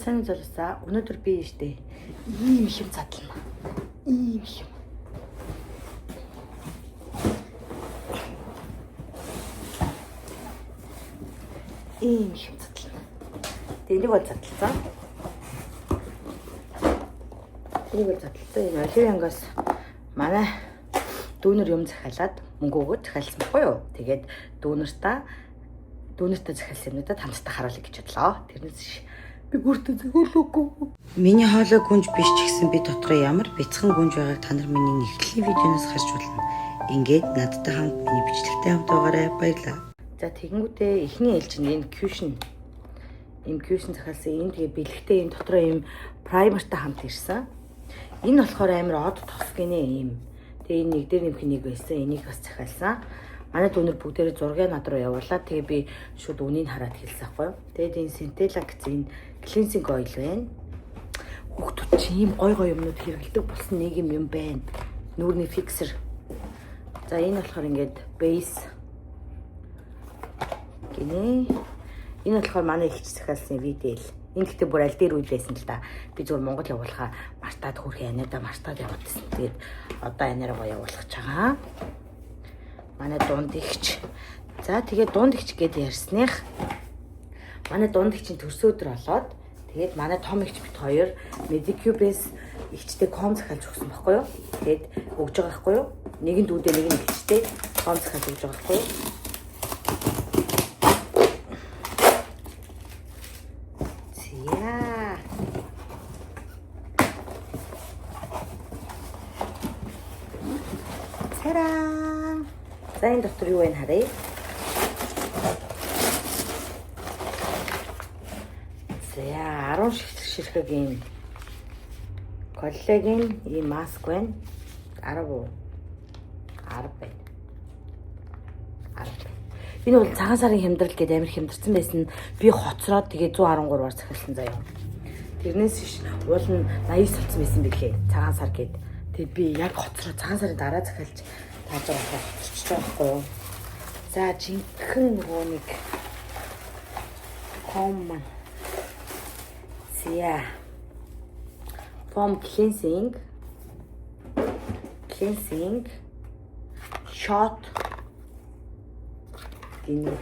Сайн залуусаа өнөөдөр би штэ ийм их юм задлана. Ийм их юм. Ийм их юм задлана. Энийг бол задлаа. Энийг бол задлаа. Энэ оливиангаас манай дүүнер юм захиалаад мөнгө өгөөд захиалсан баггүй юу? Тэгээд дүүнертаа захиалсан юмудаа хамтдаа харуулъя гэж бодлоо. Тэрнээс би бүртээ зөвлөхгүй. Миний хоолой гүнж биш ч гэсэн би дотроо ямар бяцхан гүнж байгааг та нар миний нэхлийн видеоноос харж болно. Ингээд надтай хамт миний бичлэгтэй хамт байгаарай. Баярлалаа. За тэгэнгүүтээ эхний ээлжинд энэ кьюшн захиалсан. Энэ тэгээ бэлгтэй энэ дотроо ийм праймертай хамт ирсэн. Энэ болохоор амар од тос гинэ ийм. Тэгээ энэ нэг дээр нэмэх нэг байсан. Энийг бас захиалсан. Манай дүүнер бүгдээрээ зургийг над руу явуулаад тэгээ би шууд үнийг хараад хэлсэн байхгүй юу. Тэгээд энэ Centella гэсэн cleansing oil байна. Хүүхдүүд чи ийм гой юмнууд хэрэгэлдэг болсон нэг юм байна. Нүүрний fixer. За энэ болохоор ингээд base гинэ. Энэ болохоор манай ихч захиалсан видео л. Энэ гэхдээ бүр аль дээр үйл байсан л да. Би зүгээр Монгол явуулахаа мартаад хөрхи анидаа мартаад явуулсан. Тэгээд одоо анараа явуулах чагаа. Манай дунд ихч. За тэгээд дунд ихч гэдээ ярьсных. Манай дунд ихчийн төрсөн өдөр болоод тэгээд манай том ихч бит хоёр Medicube-с ихчтэй ком захиалж өгсөн байхгүй юу? Тэгээд өгж байгаа байхгүй юу? Нэг нь дүүдээ нэг нь ихчтэй ком захиалж өгж байгаа байхгүй юу? Тараа. За энэ дотор юу вэ харъя? За 10 ширхэг коллаген ийм маск байна. 10 байна. Энэ бол цагаан сарын хямдрал гэдэг амар хямдарсан байсан. Би хоцроод тэгээ 113-аар захиалсан заяа. Тэрнээс биш уул нь 80 солцсон байсан билээ. Цагаан сар гээд. Тэгээ би яг хоцроо цагаан сарын дараа захиалж тааж байгаа хоцорч байгаа байхгүй юу? За жинхэнэ нөгөө нэг ком Зя foam cleansing shot гинэ.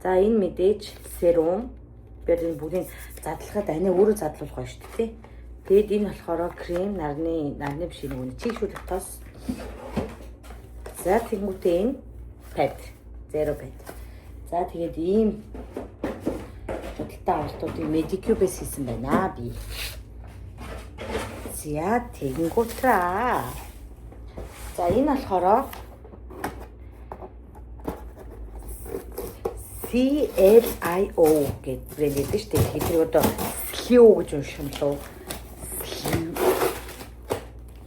За энэ мэдээж серум. Би энэ бүгдийг задлахад ани өөрөө задлуулах гоё шүү дээ. Тэгэд энэ болохоор крем нарны биш нэг чийшүүлэх тос. За тэгмүтээ энэ pad zero pad. За тэгээд ийм худалдаа авалтуудыг Medicube-с хийсэн байна би. За тэгэнгүүтраа. За энэ болохоор CLIO гэдэг брэнд гэдэг шүү дээ. Тэгэхээр одоо Slio гэж унших юм лөө.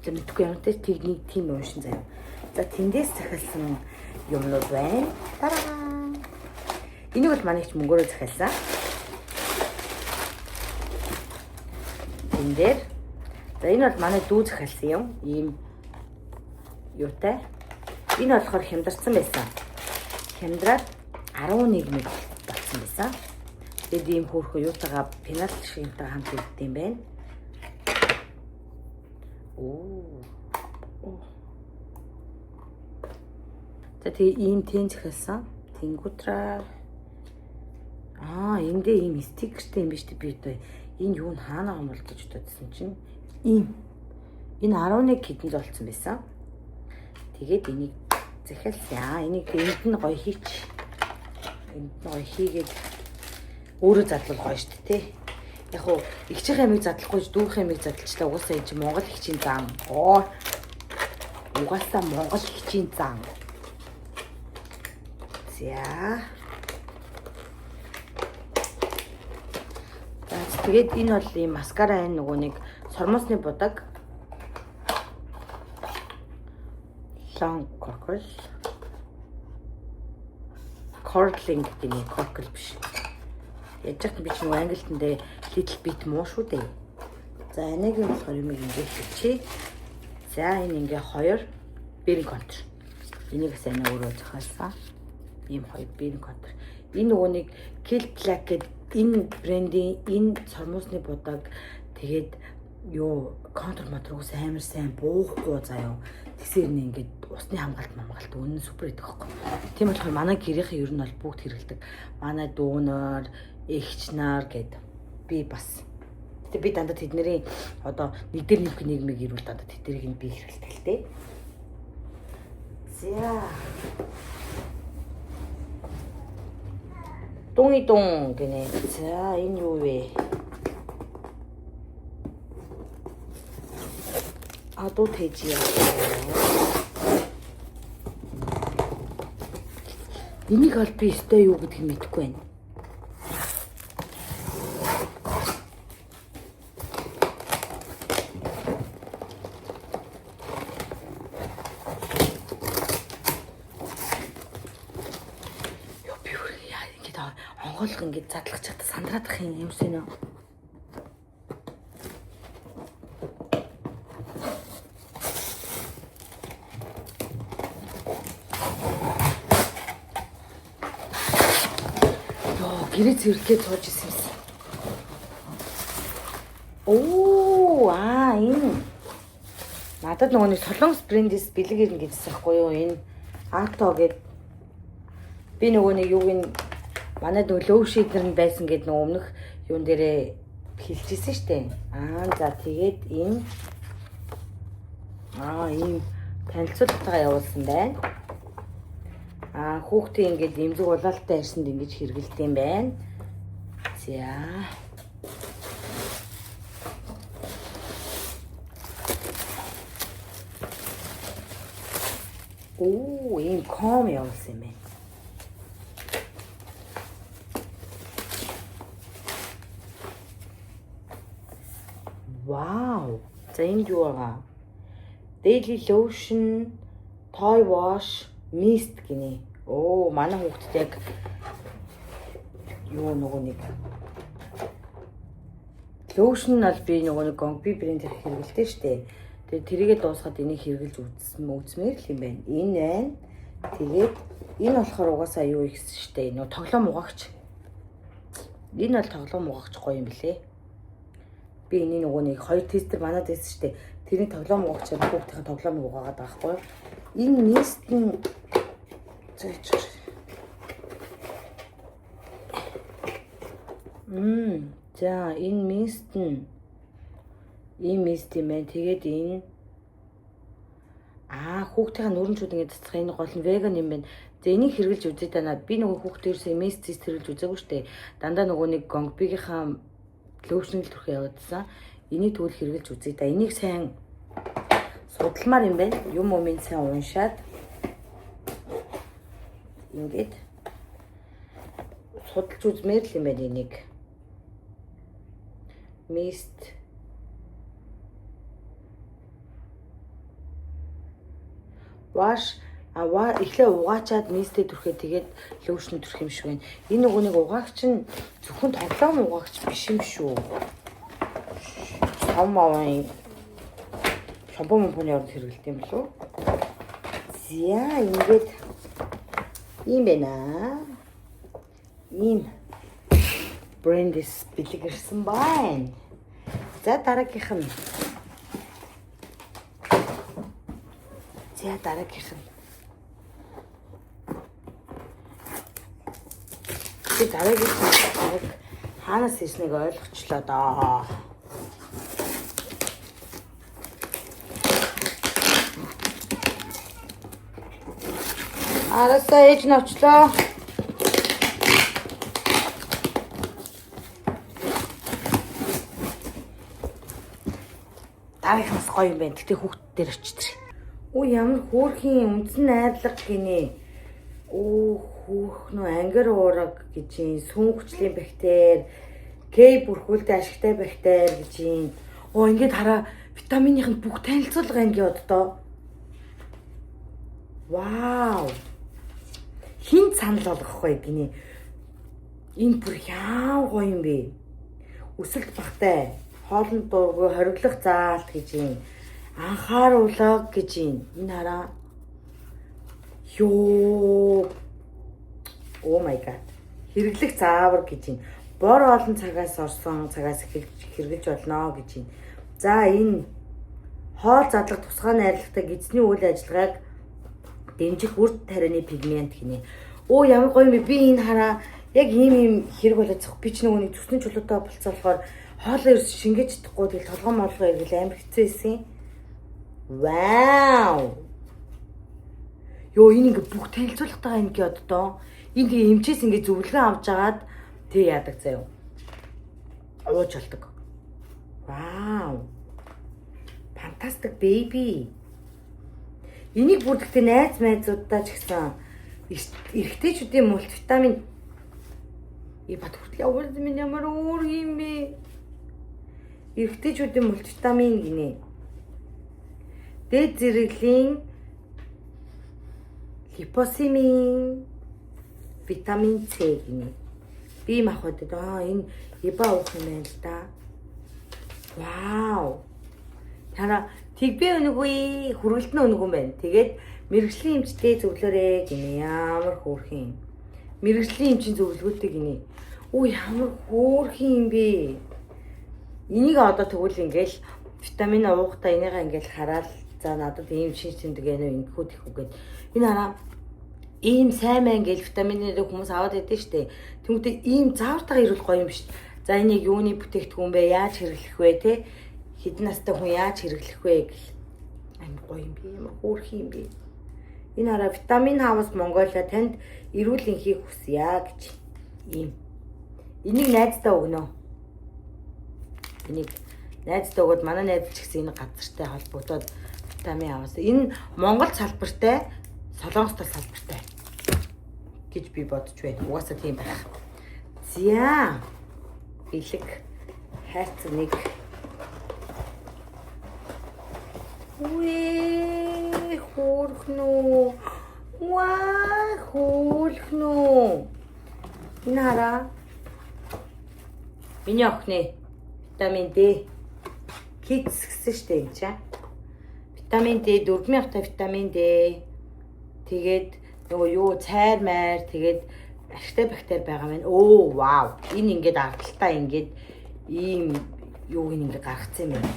Тэмдэггүй юм те техник тийм уншин заяа. За тэндээс захиалсан юмнууд байна. Тараа. Энийг бол манай их мөнгөөрөө захиалсан. Тэн дээр. За энэ бол манай дүү захиалсан юм. Ийм юутай. Энэ болохоор хямдарсан байсан. Хямдраад 11 мг болсон байсан. Тэгээд ийм хөөрхөн юутайгаа пенал шигтэй хамт ирдэг юм байна. За тэгээ ийм тэн захиалсан. Тэнгүүтраа. Эндээ ийм стикертэй юм биш үү би одоо энэ юу н хаанаа юм бол гэж бодсон чинь ийм энэ 11 хэдэн золцсон байсан. Тэгээд энийг захиалсан. Энийг энд нь гоё хийгээд өөрөө задлал гоё шүү дээ. Яг уу ихчийн амиг задлахгүй дүүрхэн амиг задлчлаа. Угаасаа энэ чинь Монгол ихчийн зам. Угаасаа Монгол ихчийн зам. За. Тэгээд энэ бол ийм маскара энэ нөгөө нэг сормосны будаг. Long Corkling гэдэг нэг Corkle биш. Яаж ч би ч нөгөө англитэндээ little bit муу шүү дээ. За энийг болохоор юм ингээд хийчихье. За энэ ингээ 2 бэрийн контр. Энийг сайн өөрөө захиалсан. Ийм 2 бэрийн контр. Энэ нөгөө нэг Kill Black гэдэг Энэ брендийн энэ цормоосны будаг тэгээд юу контур матруугаас амар сайн буухгүй заяа. Тэгсээр нэ ингээд усны хамгаалт үнэн супер идэх байхгүй. Тийм болохоор манай гэрийнхэн ер нь бол бүгд хэрэгэлдэг. Манай дүүнер, эгч нар гэд би бас. Гэтэ би дандаа тэдний одоо нэг дээр нэг ирүүл дандаа тэднийг нь би хэрэгэлдэг л дээ. За. 똥이똥 гинэ. За энэ юу вэ? Адуу тэжээ. Энийг аль би өстой юу гэдгийг мэдэхгүй байна. Онгойлго ингэж задлах чад сандраадах юм юмсэн үү? Гэрээ цэвэрлэхээ цууж исэн юм. Энэ надад нөгөө нэг Солонгос брендээс бэлэг ирнэ гэжсэн байхгүй юу? Энэ Ато гэд би нөгөө нэг юуг нь манай лоу шейдер нь байсан гэд нөгөө өмнөх юун дээрээ хэлчихсэн штэ. За тэгээд ийм танилцуулгатаа явуулсан байна. Хүүхдээ ингээд эмзэг улаалтай харсанд ингэж хэргэлт юм байна. За. Ийм ком явуулсан юм байна. Вау. За энд юу байгаа? Daily lotion, toy wash, mist гинэ. Манай хүүхдэд яг юу нөгөө нэг lotion нь аль би нөгөө нэг Gongbi брэндээр хэрэгэлдэг штэ. Тэгээд тэрийгээ дуусгаад энийг хэрэгэлж үзмээр л юм байна. Энэ байна. Тэгээд энэ болохоор угаасаа юу ихсэн штэ. Нөгөө тоглоом угаагч. Энэ бол тоглоом угаагч гоё юм блэ. Би энэ нөгөө нэг хоёр тестер манад байсан штэ. Тэрний тоглоом угаагч хүүхдийн тоглоомыг угаагаад байгаа байхгүй. Энэ mist нь За энэ mist нь ийм mist юм байна. Тэгээд энэ хүүхдийн нүрэнчүүд ингэ цацах энэ гол нь веган юм байна. За энийг хэрэглэж үзье даа. Би нөгөө хүүхдээрээс mist хэрэглэж үзээгүй штэ. Дандаа нөгөө нэг Gongbi-гийнхаа лоушн л түрхээ явуулсан. Энийг тэгвэл хэрэглэж үзье даа. Энийг сайн судалмаар юм байна. Юм сайн уншаад ингээд судалж үзмээр л юм байна энийг. Mist wash эхлээ угаачаад мистээ түрхээ тэгээд лоушн түрх юм шиг байна. Энэ нөгөө нэг угаагч нь зөвхөн тоглоом угаагч биш юм шүү. Саммаа шампунь орд хэрэгэлт юм болов. За ингээд ийм байна. Ийм брэндээс бэлэг ирсэн байна. За дараагийнх нь. Дараагийнх хаанаас ирснийг ойлгочлоо доо. Арасаа ээж нь очлоо. Дараагийнх гоё юм байна. Гэтэ хүүхд дээр очиж. Ямар хөөрхийн үндсэн найрлага гинэ. Хүүхнөө ангир уураг гэж юм. Сүн хүчлийн бактери, К бүрхүүлтэй ашигтай бактери гэж юм. Ингээд хараа витаминых нь бүх танилцуулга байна гэвд доо. Вау. Хин санал болгохгүй гинэ. Энэ бүр яав гоё юм бэ? Өсөлт багтай, хоолнд дургүй хориглох заалт гэж юм. Анхааруулга гэж юм. Энэ хараа. Oh my god. Хэрэглэх заавар гэж юм. бор олон цагаас орсон цагаас хэрэгжилж болно гэж байна. За энэ хоол задлах тусгай найрлагатай гидсний үйл ажиллагааг дэмжих үр тарианы пигмент гинэ. Оо ямар гоё юм бэ? Би энэ хараа яг ийм хэрэг болоод зөх. Би ч нөгөө нэг зүсний чулуутай болцоо болохоор хоолоо ерөөс шингээж чадахгүй тэгэл толгой молгоо иргэл амар хэцээсэн. Вау! Йоо энэ ингээ бүх танилцуулах тагаа ингээ оддоо. Энэ тэгээ эмчээс ингээ зөвлөгөө авч агаад тэг яадаг заяа. Ууж болдог. Вау! Fantastic baby. Энийг бүр гэхдээ найз найзуудаа ч гэсэн эрэгтэйчүүдийн мультивитамин бат хүртэл явуулсан минь ямар өөр юм бэ? Эрэгтэйчүүдийн мультивитамин гинэ. Дээд зэрэглэлийн липосимин, витамин С гинэ. Би махад энэ яба уух юм байна л да. Вау. Тара тэгбэ өнгөгүй хүргэлтэн өнгөө байна. Тэгээд мэрэгжлийн эмчтэй зөвлөөрэй гинэ. Ямар хөөрхөн. Мэрэгжлийн эмчийн зөвлөгөөтэй гинэ. Оо ямар хөөрхөн юм бэ? Энийг одоо тэгвэл ингээл витамин уухдаа энийгээ ингээл хараад за надад ийм шинж тэмдэг байна уу ингэхүү тэхүү гэд. Энэ хараа ийм сайн мэн ингээл витаминыг хүмүүс аваад байдаг штэ. Тэгмүүдээ ийм заавартайгаа ирүүл гоё юм шүү. За энийг юуны бүтээгдэхүүн бэ? Яаж хэрэглэх вэ те? Хэдэн настай хүн яаж хэрэглэх вэ гэл. Амар гоё юм би. Ямар хөөрхөн юм бэ? Энэ хараа витамин хаус Монголиа танд эрүүл энхийг хүсье гэж ийм. Энийг найздаа өгнө. Энийг найздаа өгөөд манай найз ч гэсэн энэ газартай холбогдоод витамин аваас. Энэ Монгол салбартай, Солонгос салбартай гэж би бодож байна. Угаасаа тийм байх. За. Бэлэг хайц нэг. Үе хөөрхнөө. Ваа хөөрхнөө. Нара. Миний охины витамин D Kids гэсэн штэ энэ чаа. Витамин D 4000 та витамин D. Тэгээд нөгөө юу цайр майр тэгээд ашигтай бактери байгаа маань. Оо вау. Энэ ингээд ардталтаа ингээд ийм юуг ингээд гаргацсан юм байна.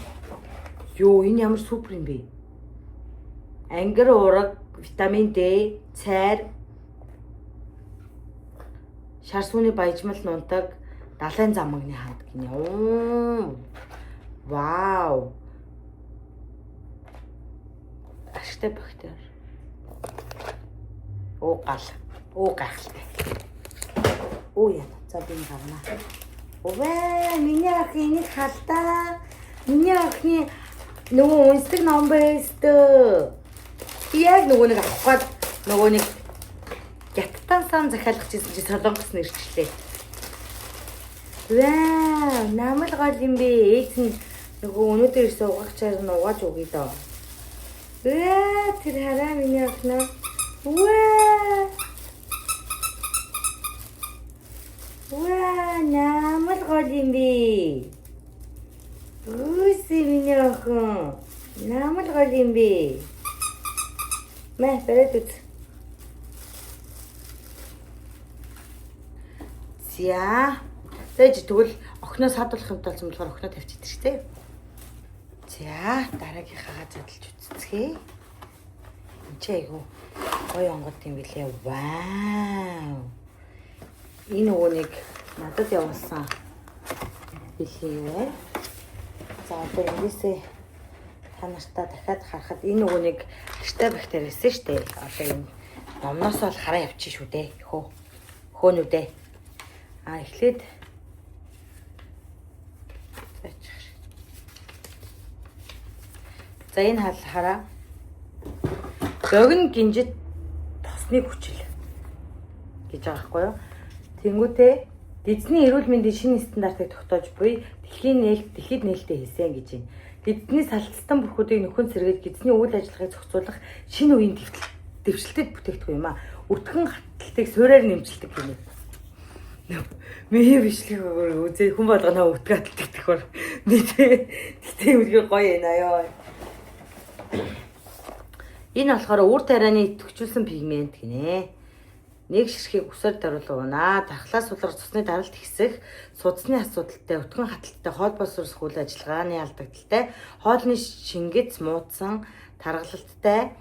Йоо энэ ямар супер юм бэ? Ангир ураг, витамин D, цайр, шар сүний баяжмал нунтаг, далайн замагны ханд гинэ. Оо. Вау. Ашигтай бактери. Оо гал. Оо гайхалтай. Оо яа. За би гарна. Овэ миний охины халтаа. Миний охины нөгөө үнсдэг ном байстай. Яг нөгөө нэг авах гээд нөгөө нэг гяттан сан захиалгах гэсэн чи солонгос нэрчлээ. Ваа, намал гол юм бэ. Ээж нь нөгөө өнөөдөр ирсэн угаагчаар нь угааж өгье доо. Ваа, тэр хараа миний охиноо. Ваа. Ваа, намал гол юм бэ. Үгүй миний охин. Намал гол юм бэ. Мэ бэрээд үз. За. Тэгж тэгвэл охиноос хадгалах юмтай болсон болохоор охиноо тавьчих шүү дээ. За, дараагийнхаа задлж үзцгээе. Энд чи айгу гоё онгод юм билээ. Вау. Энэ нөгөөнийг надад явуулсан билээ юу вэ? За одоо эндээсээ та нартаа дахиад харахад энэ нөгөөнийг ашигтай бактери байсан шүү дээ. Одоо энэ номноос бол хараа явчих шүү дээ. Хөөнүү дээ. Эхлээд за энэ хараа. Богино гинжит тосны хүчил гэж байгаа байхгүй юу? Тэнгүүтээ эзний эрүүл мэндийн шинэ стандартыг тогтоож буй дэлхийд нээлттэй хийсэн гэж байна. Эзний салталтан бүрхүүдийг нөхөн сэргээд эзний үйл ажиллагааг зохицуулах шинэ үеийн дэвшилтэд бүтээгдэхүүн юм а. Өртгөн хатталтыг суурьаар нэмжилдэг гинэ. Миний бичлэг үзээ хүн болгоно өртгөн хатталт гэхэр тэгтээ үлгэр гоё юм аа. Энэ болохоор үр тарианы идэвхжүүлсэн пигмент гинэ. нэг ширхгийг үсээр даруул уунаа. Тархлаа сулрах цусны даралт ихсэх, судасны асуудалтай, өтгөн хаталттай, хоол боловсруулах үйл ажиллагааны алдагдaltaй, хоолны шингэц муудсан, таргалалттай,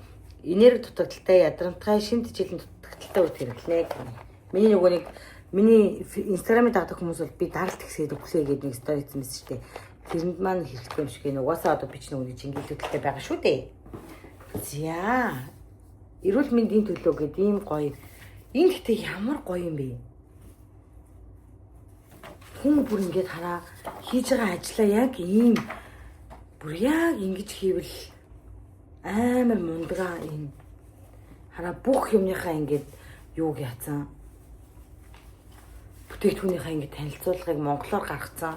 энерги дутагдaltaй, ядрамтгай, шин тэжээлийн дутагдaltaй үт хэрэглэнэ. Миний нөгөө нэг миний инстаграмыг дагдаг хүмүүс бол би даралт ихсээд өглөө гэдэг нэг стори хийсэн мэт шүү дээ. Тэрэнд маань хэрэгтэй юм шиг энэ угаасаа одоо би ч нөгөө жингэлүүдтэй байгаа шүү дээ. За. Эрүүл мэндийн төлөө гэдэг ийм гоё. Энэ гэхдээ ямар гоё юм бэ? Хүн бүр ингэж хараа хийж байгаа ажлаа яг ийм бүр яг ингэж хийвэл амар мундгаа энэ хараа бүх юмныхаа ингэж юуг яцсан. Бүтээгдэхүүнийхаа ингэж танилцуулгыг монголоор гаргацсан.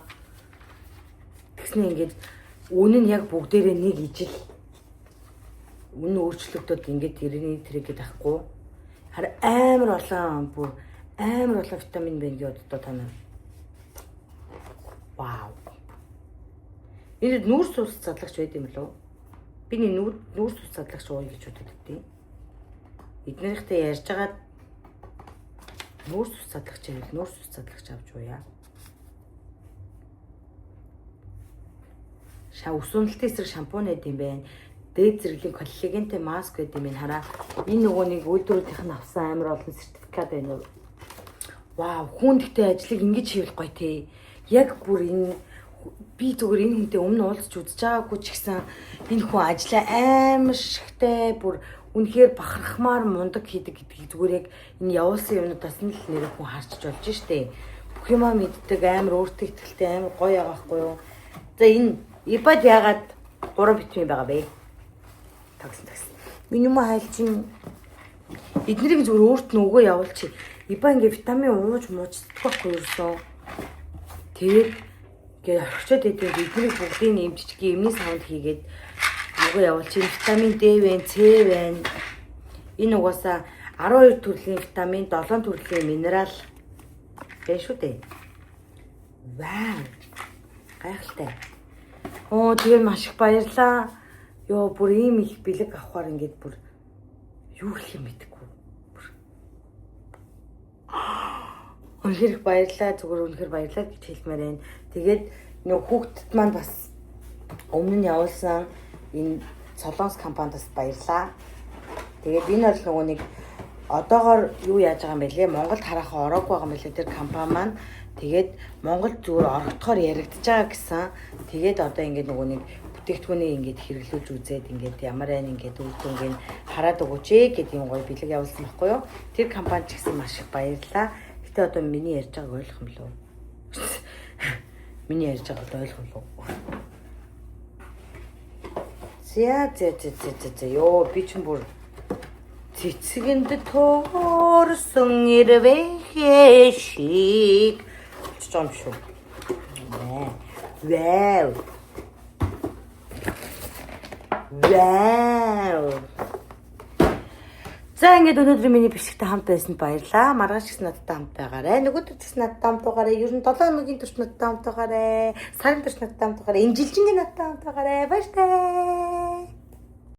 Тэгснэ ингэж үнэн нь яг бүгдээрээ нэг ижил үнэн өөрчлөгдөд ингэж тэрний тэрийг авахгүй. Харин амар олон витамин Б-ийн одоо танаа. Вау. Энэ нүүрс ус цадлагч байд юм лөө? Би нүүрс ус цадлагч ууя гэж боддог тийм. Эднэрийнхтэй ярьж байгаа нүүрс ус цадлагч байвал нүүрс ус цадлагч авч ууя. Усууналтын эсрэг шампунь байд юм байна. Дээд зэрэглэлийн коллагентэй маск байд юм хараа. Энэ нөгөө нэг үйлдвэрүүдийнх нь авсан амар олон сертификат байна. Вау, хүн гэхдээ ажлыг ингэж хийвэл гоё те. Яг бүр энэ би зүгээр энэ хүнтэй өмнө уулзч үзэж байгаагүй ч гэсэн энэ хүн ажлаа амар шигтэй бүр үнэхээр бахархмаар мундаг хийдэг гэдгийг зүгээр яг энэ явуулсан юмнуудаас нь л нэр хүн харж болж штэ. Бүх юмаа мэддэг амар өөртөө ихтэй амар гоё байгаа байхгүй юу. За энэ ибад яагаад 3 витамин байгаа бэ? Тагсан. Миний юм хайл чинь эднэрийг зүгээр өөрт нь өгөө явуулчих. Иба ингээ витамин ууж муучдахгүй ерөөсөө. Тэгээд ингээ орчод идэв эднэрийг бүгдийг нэмжчихгий эмний саунд хийгээд өгөө явуулчих. Витамин D вэ, C вэ. Энэ угаасаа 12 төрлийн витамин, 7 төрлийн минерал байна шүү дээ. Вау. Гайхалтай. Тэгээ маш их баярлаа. Йоо бүр ийм их бэлэг авахаар ингээд бүр юу хэлэх юм мэдэхгүй. Үнэхээр баярлаа. Зүгээр үнэхээр баярлаа гэж хэлмээр байна. Тэгээд нөгөө хүүхдэд маань бас өмнө нь явуулсан энэ Солонгос компаниас баярлаа. Тэгээд энэ бол нөгөө нэг одоогоор юу яаж байгаа юм бэ лээ? Монголд харахаа ороогүй байгаа юм байна лээ тэр компани маань. Тэгээд Монголд зүгээр орогдохоор яригдж байгаа гэсэн. Тэгээд одоо ингээд нөгөө нэг бүтээгдэхүүнийг ингээд хэрэглүүлж үзээд ингээд ямар байна ингээд үр дүнгийн хараад өгөөч гэдэг юм гоё бэлэг явуулсан байхгүй юу? Тэр компани ч гэсэн маш их баярлаа. Гэтэ одоо миний ярьж байгааг ойлгох юм лөө? Миний ярьж байгааг ойлгох юм лөө? За ёо би ч бүр цэцгэнд тоорсон ирвэ шиг чом шүү. Вау. За ингээд өнөөдөр миний бишгтэй хамт байсанд баярлаа. Маргааш ч надтай хамт байгаарай. Нөгөөдөр ч надтай хамт байгаарай. Ер нь 7 хоногийн турш надтай хамт байгаарай. Сарын турш надтай хамт байгаарай. Энэ жилчингийн надтай хамт байгаарай. Баярлалаа.